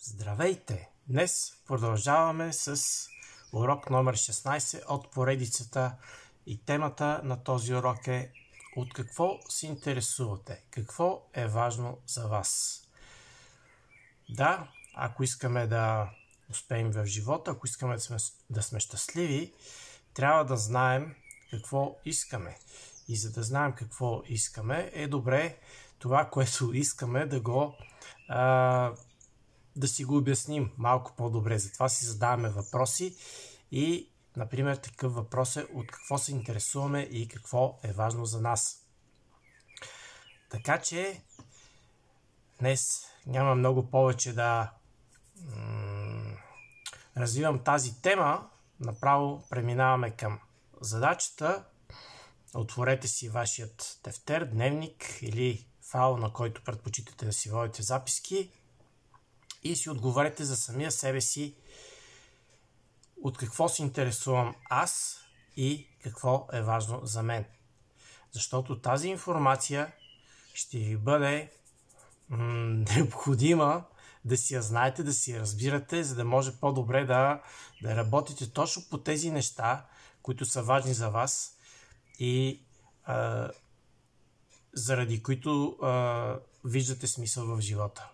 Здравейте! Днес продължаваме с урок номер 16 от поредицата и темата на този урок е: от какво се интересувате? Какво е важно за вас? Да, ако искаме да успеем в живота, ако искаме да сме щастливи, трябва да знаем какво искаме. И за да знаем какво искаме, е добре това, което искаме, да си го обясним малко по-добре. Затова си задаваме въпроси и, например, такъв въпрос е: от какво се интересуваме и какво е важно за нас. Така че днес няма много повече да развивам тази тема. Направо преминаваме към задачата. Отворете си вашият тефтер, дневник или файл, на който предпочитате да си водите записки, и си отговорете за самия себе си: от какво се интересувам аз и какво е важно за мен. Защото тази информация ще ви бъде необходима да си я знаете, да си я разбирате, за да може по-добре да работите точно по тези неща, които са важни за вас и заради които виждате смисъл в живота.